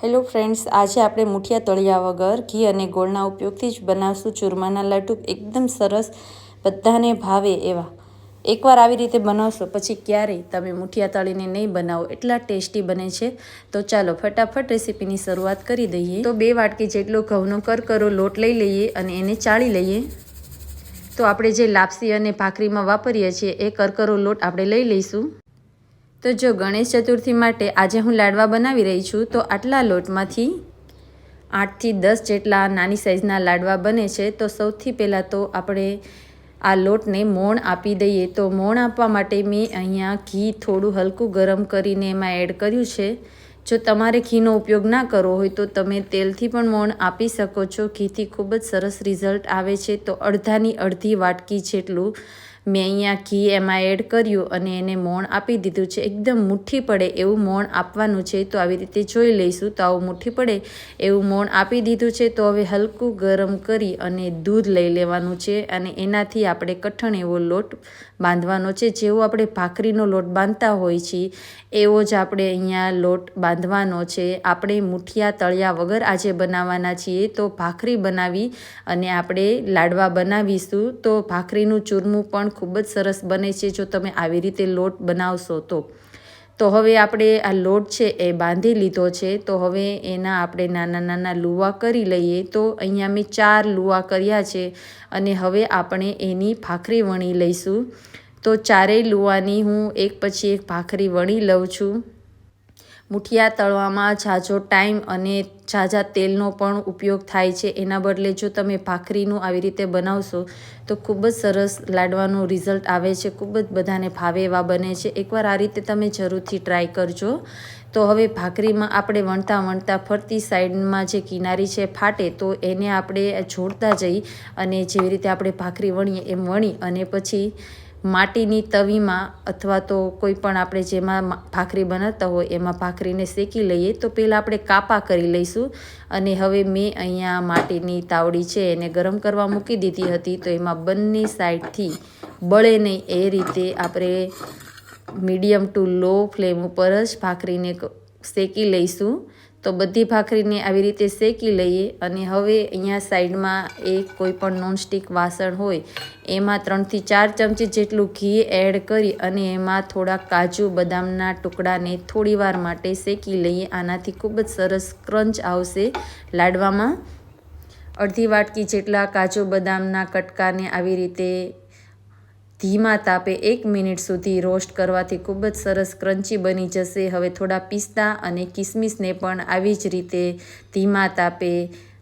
Hello friends, આજે આપણે મુઠિયા તળિયા વગર ઘી અને ગોળના ઉપયોગથી જ બનાવશું ચૂરમાના લડ્ડુ. એકદમ સરસ, બધાને ભાવે એવા. એકવાર આવી રીતે બનાવશો પછી ક્યારેય તમે મુઠિયા તળીને નહીં બનાવો, એટલા ટેસ્ટી બને છે. તો ચાલો ફટાફટ રેસીપીની શરૂઆત કરી દઈએ. તો 2 વાટકી જેટલો ઘઉંનો કરકરો લોટ લઈ લઈએ અને એને ચાળી લઈએ. તો આપણે જે લાપસી અને ભાખરીમાં વાપરીએ છીએ એ કરકરો લોટ આપણે લઈ લઈશું. તો જો ગણેશ ચતુર્થી માટે આજે હું લાડવા બનાવી રહી છું, તો આટલા લોટમાંથી 8 થી 10 જેટલા નાની સાઇઝના લાડવા બને છે. તો સૌથી પહેલાં તો આપણે આ લોટને મોણ આપી દઈએ. તો મોણ આપવા માટે મેં અહીંયા ઘી થોડું હલકું ગરમ કરીને એમાં એડ કર્યું છે. જો તમારે ઘીનો ઉપયોગ ના કરવો હોય તો તમે તેલથી પણ મોણ આપી શકો છો. ઘીથી ખૂબ જ સરસ રિઝલ્ટ આવે છે. તો અડધાની અડધી વાટકી જેટલું મેં અહીંયા ઘી એમાં એડ કર્યું અને એને મોણ આપી દીધું છે. એકદમ મુઠ્ઠી પડે એવું મોણ આપવાનું છે. તો આવી રીતે જોઈ લઈશું. તો આવું મુઠ્ઠી પડે એવું મોણ આપી દીધું છે. તો હવે હલકું ગરમ કરી અને દૂધ લઈ લેવાનું છે અને એનાથી આપણે કઠણ એવો લોટ બાંધવાનો છે. જેવો આપણે ભાખરીનો લોટ બાંધતા હોય છીએ એવો જ આપણે અહીંયા લોટ બાંધવાનો છે. આપણે મુઠિયા તળિયા વગર આજે બનાવવાના છીએ. તો ભાખરી બનાવી અને આપણે લાડવા બનાવીશું. તો ભાખરીનું ચૂરમું પણ ખૂબ જ સરસ બને છે જો તમે આવી રીતે લોટ બનાવશો તો હવે આપણે આ લોટ છે એ બાંધી લીધો છે. તો હવે એના આપણે નાના નાના લુવા કરી લઈએ. તો અહીંયા મેં 4 લુવા કર્યા છે અને હવે આપણે એની ભાખરી વણી લઈશું. તો 4 લુવાની હું એક પછી એક ભાખરી વણી લઉં છું. મુઠિયા તળવામાં ઝાઝો ટાઈમ અને ઝાઝા તેલનો પણ ઉપયોગ થાય છે. એના બદલે જો તમે ભાખરીનું આવી રીતે બનાવશો તો ખૂબ જ સરસ લાડવાનું રિઝલ્ટ આવે છે. ખૂબ જ બધાને ભાવે એવા બને છે. એકવાર આ રીતે તમે જરૂરથી ટ્રાય કરજો. તો હવે ભાખરીમાં આપણે વણતા ફરતી સાઈડમાં જે કિનારી છે ફાટે તો એને આપણે જોડતા જઈ અને જેવી રીતે આપણે ભાખરી વણીએ એમ વણી અને પછી માટીની તવીમાં અથવા તો કોઈ પણ આપણે જેમાં ભાખરી બનાવતા હોય એમાં ભાખરીને શેકી લઈએ. તો પહેલાં આપણે કાપા કરી લઈશું અને હવે મેં અહીંયા માટીની તાવડી છે એને ગરમ કરવા મૂકી દીધી હતી. તો એમાં બંને સાઈડથી બળે નહીં એ રીતે આપણે મીડિયમ ટુ લો ફ્લેમ ઉપર જ ભાખરીને શેકી લઈશું. તો બધી ભાખરીને આવી રીતે શેકી લઈએ અને હવે અહીંયા સાઈડમાં એક કોઈ પણ નોનસ્ટિક વાસણ હોય એમાં 3 થી 4 ચમચી જેટલું ઘી એડ કરી અને એમાં થોડા કાજુ બદામના ટુકડાને થોડી વાર માટે શેકી લઈએ. આનાથી ખૂબ જ સરસ ક્રંચ આવશે લાડવામાં. અડધી વાટકી જેટલા કાજુ બદામના કટકાને આવી રીતે ધીમા તાપે 1 મિનિટ સુધી રોસ્ટ કરવાથી ખૂબ જ સરસ ક્રન્ચી બની જશે. હવે થોડા પિસ્તા અને કિસમિસને પણ આવી જ રીતે ધીમા તાપે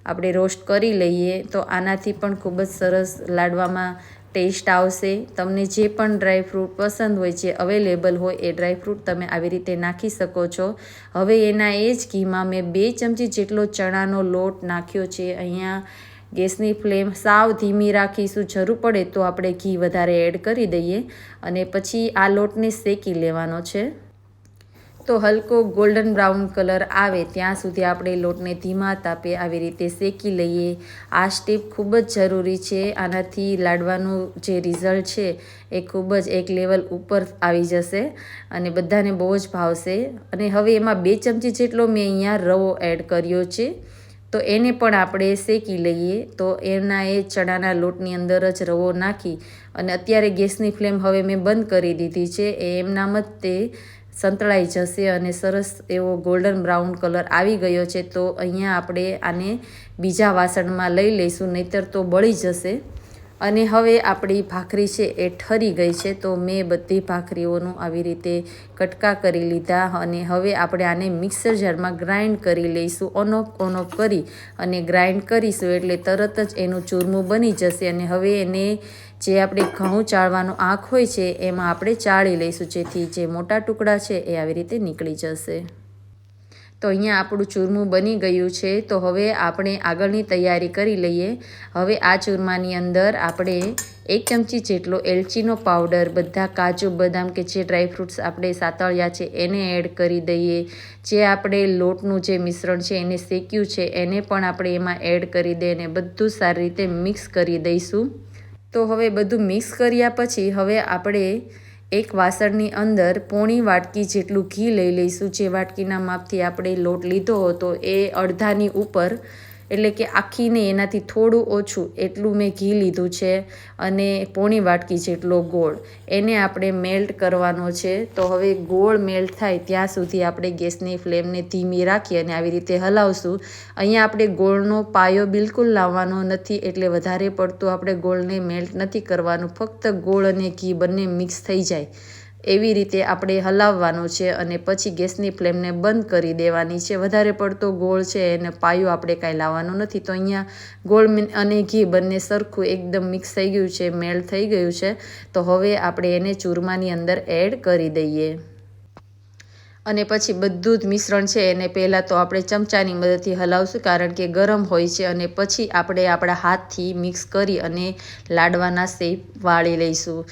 આપણે રોસ્ટ કરી લઈએ. તો આનાથી પણ ખૂબ જ સરસ લાડવામાં ટેસ્ટ આવશે. તમને જે પણ ડ્રાયફ્રૂટ પસંદ હોય, જે અવેલેબલ હોય એ ડ્રાયફ્રૂટ તમે આવી રીતે નાખી શકો છો. હવે એના એ જ ઘીમાં મેં 2 ચમચી જેટલો ચણાનો લોટ નાખ્યો છે. અહીંયા ગેસની ફ્લેમ સાવ ધીમી રાખીશું. જરૂર પડે તો આપણે ઘી વધારે એડ કરી દઈએ અને પછી આ લોટને શેકી લેવાનો છે. તો હલકો ગોલ્ડન બ્રાઉન કલર આવે ત્યાં સુધી આપણે લોટને ધીમા તાપે આવી રીતે શેકી લઈએ. આ સ્ટેપ ખૂબ જ જરૂરી છે. આનાથી લાડવાનું જે રિઝલ્ટ છે એ ખૂબ જ એક લેવલ ઉપર આવી જશે અને બધાને બહુ જ ભાવશે. અને હવે એમાં 2 ચમચી જેટલો મેં અહીંયા રવો એડ કર્યો છે. તો એને પણ આપણે શેકી લઈએ. તો એના એ ચણાના લોટની અંદર જ રવો નાખી અને અત્યારે ગેસની ફ્લેમ હવે મેં બંધ કરી દીધી છે. એમનામ જ તે સંતળાઈ જશે અને સરસ એવો ગોલ્ડન બ્રાઉન કલર આવી ગયો છે. તો અહીંયા આપણે આને બીજા વાસણમાં લઈ લઈશું, નહીંતર તો બળી જશે. અને હવે આપણી ભાખરી છે એ ઠરી ગઈ છે. તો મેં બધી ભાખરીઓનું આવી રીતે કટકા કરી લીધા અને હવે આપણે આને મિક્સર જારમાં ગ્રાઇન્ડ કરી લઈશું. ઓન ઓફ કરી અને ગ્રાઇન્ડ કરીશું એટલે તરત જ એનું ચૂરમું બની જશે. અને હવે એને જે આપણે ઘઉં ચાળવાનો આંખ હોય છે એમાં આપણે ચાળી લઈશું, જેથી જે મોટા ટુકડા છે એ આવી રીતે નીકળી જશે. તો અહીંયા આપણું ચૂરમું બની ગયું છે. તો હવે આપણે આગળની તૈયારી કરી લઈએ. હવે આ ચૂરમાની અંદર આપણે 1 ચમચી જેટલો એલચીનો પાવડર, બધા કાજુ બદામ કે જે ડ્રાયફ્રૂટ્સ આપણે સાતળ્યા છે એને એડ કરી દઈએ. જે આપણે લોટનું જે મિશ્રણ છે એને શેક્યું છે એને પણ આપણે એમાં એડ કરી દઈએ અને બધું સારી રીતે મિક્સ કરી દઈશું. તો હવે બધું મિક્સ કર્યા પછી હવે આપણે એક વાસણની અંદર પોણી વાટકી જેટલું ઘી લઈ લઈશું. જે વાટકીના માપથી આપણે લોટ લીધો હતો એ અડધાની ઉપર, એટલે કે આખીને એનાથી થોડું ઓછું એટલું મેં ઘી લીધું છે. અને પોણી વાટકી જેટલો ગોળ, એને આપણે મેલ્ટ કરવાનો છે. તો હવે ગોળ મેલ્ટ થાય ત્યાં સુધી આપણે ગેસની ફ્લેમને ધીમી રાખી અને આવી રીતે હલાવશું. અહીંયા આપણે ગોળનો પાયો બિલકુલ લાવવાનો નથી, એટલે વધારે પડતું આપણે ગોળને મેલ્ટ નથી કરવાનું. ફક્ત ગોળ અને ઘી બંને મિક્સ થઈ જાય એવી રીતે આપણે હલાવવાનું છે અને પછી ગેસની ફ્લેમને બંધ કરી દેવાની છે. વધારે પડતો ગોળ છે એને પાયો આપણે કાંઈ લાવવાનો નથી. તો અહીંયા ગોળ અને ઘી બંને સરખું એકદમ મિક્સ થઈ ગયું છે, મેલ્ટ થઈ ગયું છે. તો હવે આપણે એને ચૂરમાની અંદર એડ કરી દઈએ અને પછી બધું જ મિશ્રણ છે એને પહેલાં તો આપણે ચમચાની મદદથી હલાવશું, કારણ કે ગરમ હોય છે. અને પછી આપણે આપણા હાથથી મિક્સ કરી અને લાડવાના શેપ વાળી લઈશું.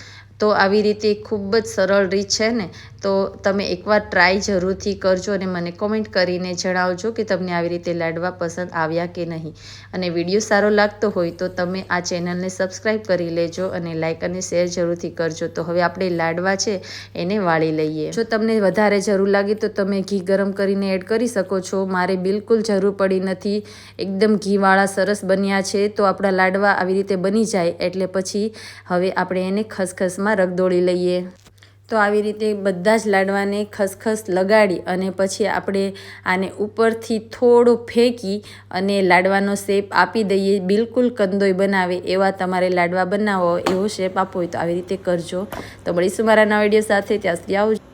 તો આવી રીતે ખૂબ જ સરળ રીત છે ને, તો તમે એકવાર ટ્રાય જરૂરથી કરજો અને મને કોમેન્ટ કરીને જણાવજો કે તમને આવી રીતે લાડવા પસંદ આવ્યા કે નહીં. અને વિડીયો સારો લાગતો હોય તો તમે આ ચેનલને સબસ્ક્રાઈબ કરી લેજો અને લાઇક અને શેર જરૂરથી કરજો. તો હવે આપણે લાડવા છે એને વાળી લઈએ. જો તમને વધારે જરૂર લાગે તો તમે ઘી ગરમ કરીને એડ કરી શકો છો. મારે બિલકુલ જરૂર પડી નથી. એકદમ ઘીવાળા સરસ બન્યા છે. તો આપણા લાડવા આવી રીતે બની જાય એટલે પછી હવે આપણે એને ખસખસમાં રગદોળી લઈએ. તો આવી રીતે બધા જ લાડવાને ખસખસ લગાડી અને પછી આપણે આને ઉપરથી થોડો ફેંકી અને લાડવાનો શેપ આપી દઈએ. બિલકુલ કંદોય બનાવે એવા તમારે લાડવા બનાવો, એવો શેપ આપવો હોય તો આવી રીતે કરજો. તો મળીશું મારા નવા વિડીયો સાથે. ત્યાં સુધી આવજો.